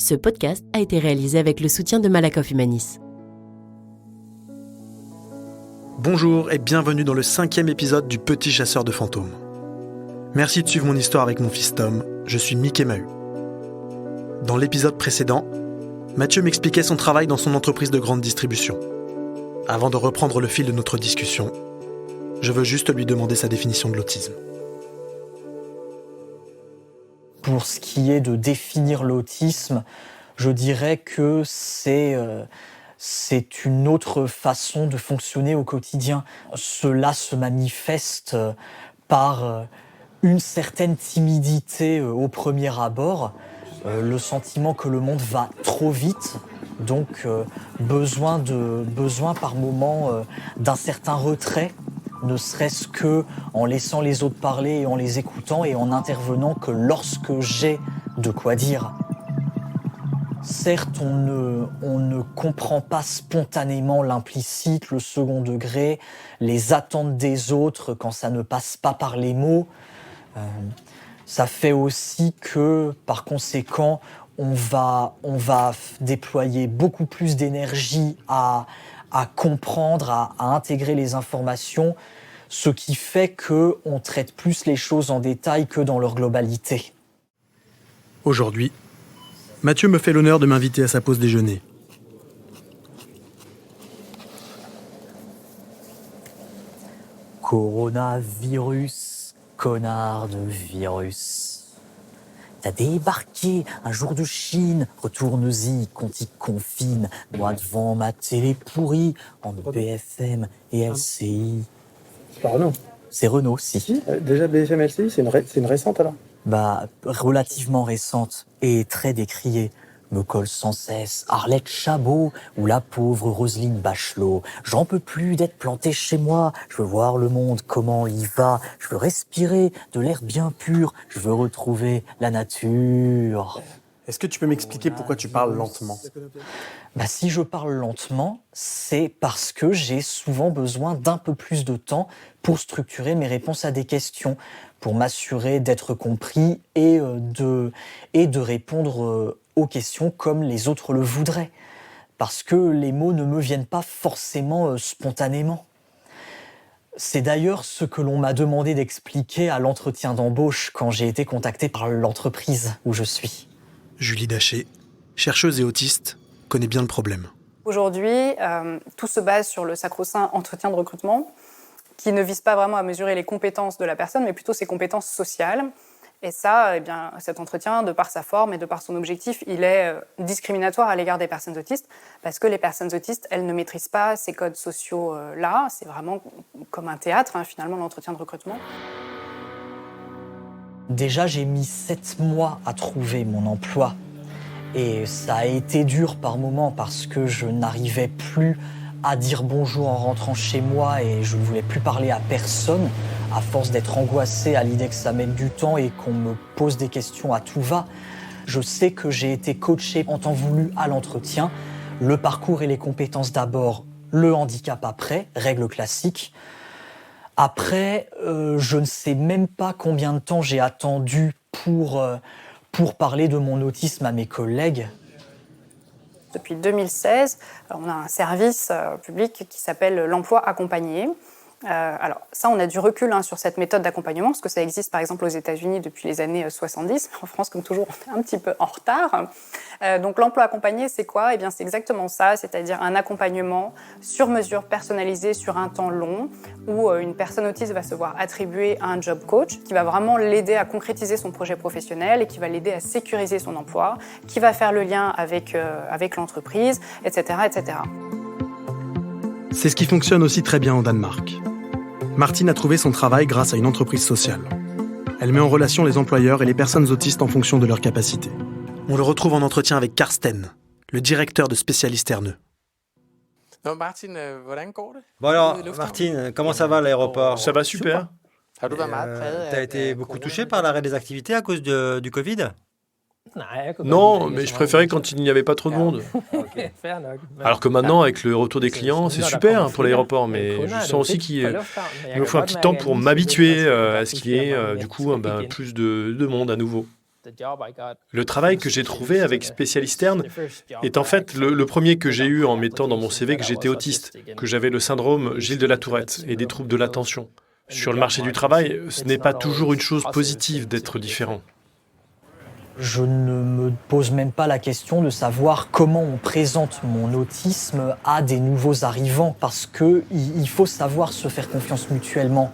Ce podcast a été réalisé avec le soutien de Malakoff Humanis. Bonjour et bienvenue dans le 5e épisode du Petit chasseur de fantômes. Merci de suivre mon histoire avec mon fils Tom, je suis Mickey Mahut. Dans l'épisode précédent, Mathieu m'expliquait son travail dans son entreprise de grande distribution. Avant de reprendre le fil de notre discussion, je veux juste lui demander sa définition de l'autisme. Pour ce qui est de définir l'autisme, je dirais que c'est une autre façon de fonctionner au quotidien. Cela se manifeste par une certaine timidité au premier abord, le sentiment que le monde va trop vite, donc besoin par moment d'un certain retrait, ne serait-ce que en laissant les autres parler et en les écoutant et en intervenant que lorsque j'ai de quoi dire. Certes, on ne comprend pas spontanément l'implicite, le second degré, les attentes des autres quand ça ne passe pas par les mots. Ça fait aussi que, par conséquent, on va déployer beaucoup plus d'énergie à comprendre, à intégrer les informations, ce qui fait qu'on traite plus les choses en détail que dans leur globalité. Aujourd'hui, Mathieu me fait l'honneur de m'inviter à sa pause déjeuner. Coronavirus, connard de virus. T'as débarqué un jour de Chine, retourne-y, qu'on t'y confine. Moi devant ma télé pourrie, en BFM et LCI. C'est pas Renault. C'est Renault, si. Déjà BFM LCI, c'est une récente alors. Relativement récente et très décriée. Me colle sans cesse Arlette Chabot ou la pauvre Roselyne Bachelot. J'en peux plus d'être planté chez moi. Je veux voir le monde, comment il va. Je veux respirer de l'air bien pur. Je veux retrouver la nature. Est-ce que tu peux m'expliquer pourquoi tu parles lentement ? Si je parle lentement, c'est parce que j'ai souvent besoin d'un peu plus de temps pour structurer mes réponses à des questions, pour m'assurer d'être compris et de répondre aux questions comme les autres le voudraient. Parce que les mots ne me viennent pas forcément spontanément. C'est d'ailleurs ce que l'on m'a demandé d'expliquer à l'entretien d'embauche quand j'ai été contacté par l'entreprise où je suis. Julie Daché, chercheuse et autiste, connaît bien le problème. Aujourd'hui, tout se base sur le sacro-saint entretien de recrutement, qui ne vise pas vraiment à mesurer les compétences de la personne, mais plutôt ses compétences sociales. Et ça, cet entretien, de par sa forme et de par son objectif, il est discriminatoire à l'égard des personnes autistes, parce que les personnes autistes, elles ne maîtrisent pas ces codes sociaux-là. C'est vraiment comme un théâtre, finalement, l'entretien de recrutement. Déjà, j'ai mis 7 mois à trouver mon emploi. Et ça a été dur par moments parce que je n'arrivais plus à dire bonjour en rentrant chez moi et je ne voulais plus parler à personne, à force d'être angoissé à l'idée que ça mette du temps et qu'on me pose des questions à tout va. Je sais que j'ai été coaché en temps voulu à l'entretien, le parcours et les compétences d'abord, le handicap après, règle classique. Après, je ne sais même pas combien de temps j'ai attendu pour parler de mon autisme à mes collègues. Depuis 2016, on a un service public qui s'appelle l'emploi accompagné. Alors ça, on a du recul sur cette méthode d'accompagnement, parce que ça existe par exemple aux États-Unis depuis les années 70. En France, comme toujours, on est un petit peu en retard. Donc l'emploi accompagné, c'est quoi ? C'est exactement ça, c'est-à-dire un accompagnement sur mesure personnalisé sur un temps long, où une personne autiste va se voir attribuer un job coach qui va vraiment l'aider à concrétiser son projet professionnel et qui va l'aider à sécuriser son emploi, qui va faire le lien avec l'entreprise, etc., etc. C'est ce qui fonctionne aussi très bien au Danemark. Martine a trouvé son travail grâce à une entreprise sociale. Elle met en relation les employeurs et les personnes autistes en fonction de leurs capacités. On le retrouve en entretien avec Karsten, le directeur de Spécialiste Erneux. Bon alors, Martine, comment ça va à l'aéroport ? Ça va super. T'as été beaucoup touché par l'arrêt des activités à cause du Covid ? Non, mais je préférais quand il n'y avait pas trop de monde. Alors que maintenant, avec le retour des clients, c'est super pour l'aéroport, mais je sens aussi qu'il me faut un petit temps pour m'habituer à ce qu'il y ait du coup plus de monde à nouveau. Le travail que j'ai trouvé avec Spécialisterne est en fait le premier que j'ai eu en mettant dans mon CV que j'étais autiste, que j'avais le syndrome Gilles de la Tourette et des troubles de l'attention. Sur le marché du travail, ce n'est pas toujours une chose positive d'être différent. Je ne me pose même pas la question de savoir comment on présente mon autisme à des nouveaux arrivants, parce qu'il faut savoir se faire confiance mutuellement.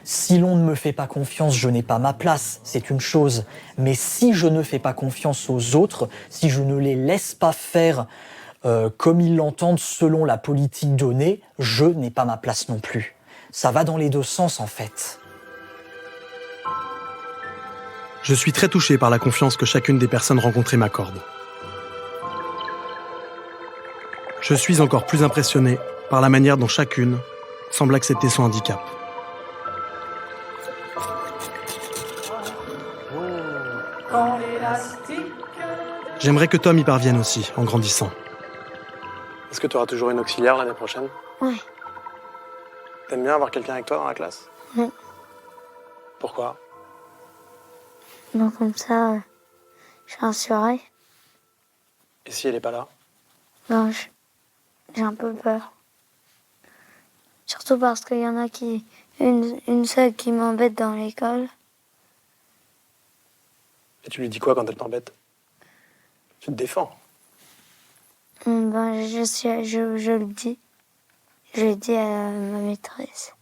Si l'on ne me fait pas confiance, je n'ai pas ma place, c'est une chose. Mais si je ne fais pas confiance aux autres, si je ne les laisse pas faire comme ils l'entendent selon la politique donnée, je n'ai pas ma place non plus. Ça va dans les deux sens en fait. Je suis très touché par la confiance que chacune des personnes rencontrées m'accorde. Je suis encore plus impressionné par la manière dont chacune semble accepter son handicap. J'aimerais que Tom y parvienne aussi, en grandissant. Est-ce que tu auras toujours une auxiliaire l'année prochaine? Oui. T'aimes bien avoir quelqu'un avec toi dans la classe? Oui. Pourquoi? Donc comme ça, je suis rassurée. Et si elle n'est pas là? Ben, j'ai un peu peur. Surtout parce qu'il y en a une seule qui m'embête dans l'école. Et tu lui dis quoi quand elle t'embête? Tu te défends. Ben, je le dis. Je le dis à ma maîtresse.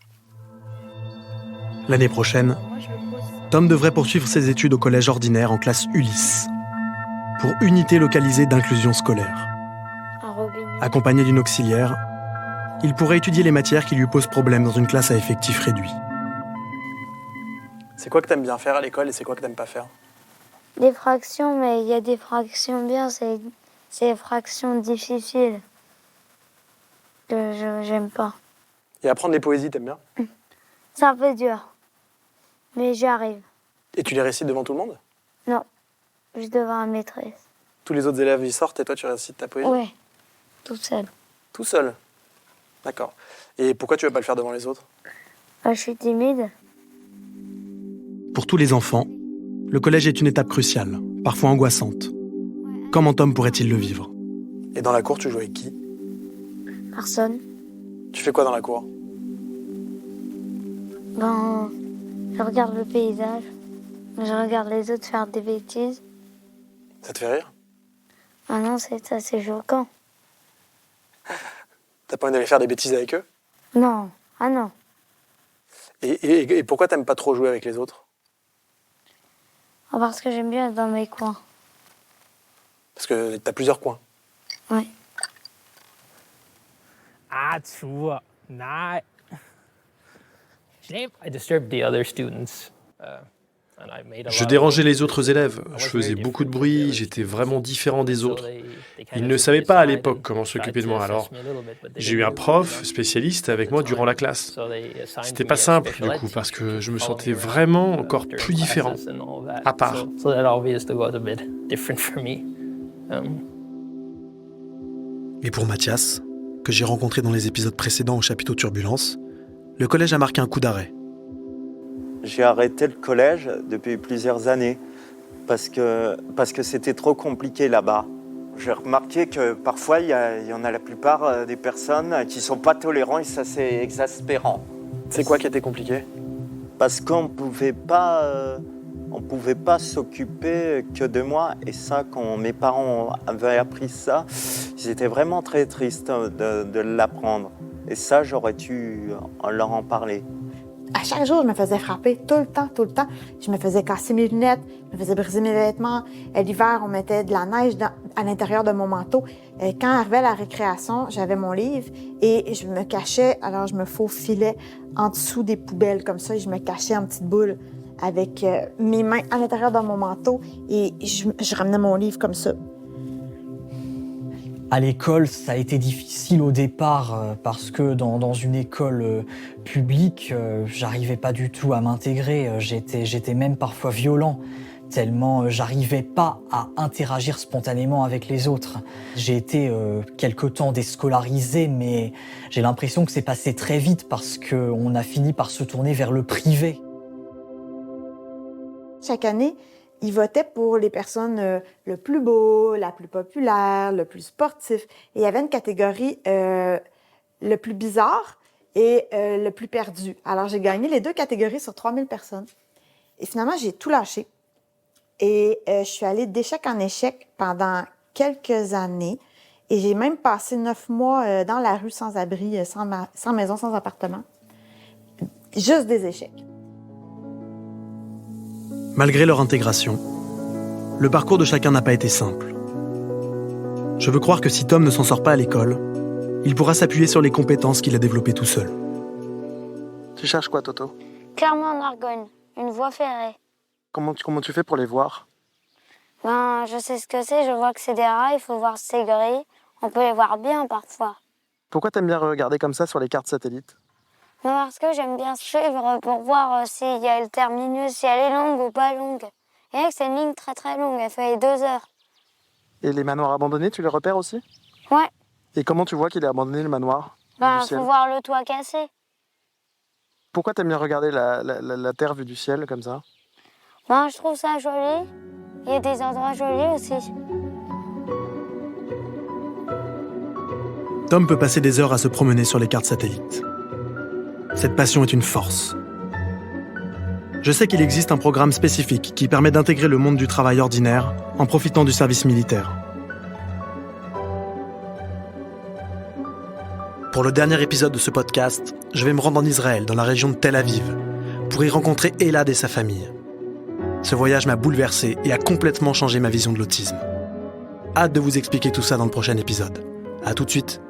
L'année prochaine, Tom devrait poursuivre ses études au collège ordinaire en classe Ulysse, pour unité localisée d'inclusion scolaire. Accompagné d'une auxiliaire, il pourrait étudier les matières qui lui posent problème dans une classe à effectif réduit. C'est quoi que t'aimes bien faire à l'école et c'est quoi que t'aimes pas faire? Les fractions, mais il y a des fractions bien, c'est les fractions difficiles que j'aime pas. Et apprendre les poésies, t'aimes bien? C'est un peu dur, mais j'y arrive. Et tu les récites devant tout le monde? Non, juste devant la maîtresse. Tous les autres élèves y sortent et toi tu récites ta poésie? Oui, toute seule. Tout seul? D'accord. Et pourquoi tu veux pas le faire devant les autres? Je suis timide. Pour tous les enfants, le collège est une étape cruciale, parfois angoissante. Comment Tom pourrait-il le vivre? Et dans la cour, tu joues avec qui? Personne. Tu fais quoi dans la cour? Ben, je regarde le paysage. Je regarde les autres faire des bêtises. Ça te fait rire? Ah non, c'est assez choquant. T'as pas envie d'aller faire des bêtises avec eux? Non, ah non. Et pourquoi t'aimes pas trop jouer avec les autres? Parce que j'aime bien être dans mes coins. Parce que t'as plusieurs coins. Oui. Je dérangeais les autres élèves, je faisais beaucoup de bruit, j'étais vraiment différent des autres. Ils ne savaient pas à l'époque comment s'occuper de moi, alors j'ai eu un prof spécialiste avec moi durant la classe. C'était pas simple du coup, parce que je me sentais vraiment encore plus différent, à part. Et pour Mathias, que j'ai rencontré dans les épisodes précédents au chapiteau Turbulence, le collège a marqué un coup d'arrêt. J'ai arrêté le collège depuis plusieurs années parce que c'était trop compliqué là-bas. J'ai remarqué que parfois, il y en a la plupart des personnes qui ne sont pas tolérants et ça, c'est exaspérant. C'est quoi qui était compliqué? Parce qu'on pouvait pas s'occuper que de moi. Et ça, quand mes parents avaient appris ça, ils étaient vraiment très tristes de l'apprendre. Et ça, j'aurais dû leur en parler. À chaque jour, je me faisais frapper, tout le temps. Je me faisais casser mes lunettes, je me faisais briser mes vêtements. L'hiver, on mettait de la neige à l'intérieur de mon manteau. Quand arrivait la récréation, j'avais mon livre et je me cachais, alors je me faufilais en dessous des poubelles comme ça et je me cachais en petite boule avec mes mains à l'intérieur de mon manteau et je ramenais mon livre comme ça. À l'école, ça a été difficile au départ parce que dans une école publique, j'arrivais pas du tout à m'intégrer. J'étais même parfois violent, tellement j'arrivais pas à interagir spontanément avec les autres. J'ai été quelque temps déscolarisé, mais j'ai l'impression que c'est passé très vite parce qu'on a fini par se tourner vers le privé. Chaque année, Ils votaient pour les personnes le plus beau, la plus populaire, le plus sportif. Et il y avait une catégorie le plus bizarre et le plus perdu. Alors, j'ai gagné les 2 catégories sur 3000 personnes. Et finalement, j'ai tout lâché. Et je suis allée d'échec en échec pendant quelques années. Et j'ai même passé 9 mois dans la rue sans abri, sans maison, sans appartement. Juste des échecs. Malgré leur intégration, le parcours de chacun n'a pas été simple. Je veux croire que si Tom ne s'en sort pas à l'école, il pourra s'appuyer sur les compétences qu'il a développées tout seul. Tu cherches quoi, Toto? Clermont-en-Argonne, une voie ferrée. Comment tu fais pour les voir? Ben, je sais ce que c'est, je vois que c'est des rails, il faut voir si c'est gris. On peut les voir bien parfois. Pourquoi t'aimes bien regarder comme ça sur les cartes satellites? Mais parce que j'aime bien suivre pour voir s'il y a le terminus, si elle est longue ou pas longue. Et là, c'est une ligne très très longue, elle fait 2 heures. Et les manoirs abandonnés, tu les repères aussi? Ouais. Et comment tu vois qu'il est abandonné, le manoir? Ben, faut voir le toit cassé. Pourquoi t'aimes bien regarder la terre vue du ciel comme ça? Ben, je trouve ça joli. Il y a des endroits jolis aussi. Tom peut passer des heures à se promener sur les cartes satellites. Cette passion est une force. Je sais qu'il existe un programme spécifique qui permet d'intégrer le monde du travail ordinaire en profitant du service militaire. Pour le dernier épisode de ce podcast, je vais me rendre en Israël, dans la région de Tel Aviv, pour y rencontrer Elad et sa famille. Ce voyage m'a bouleversé et a complètement changé ma vision de l'autisme. Hâte de vous expliquer tout ça dans le prochain épisode. À tout de suite.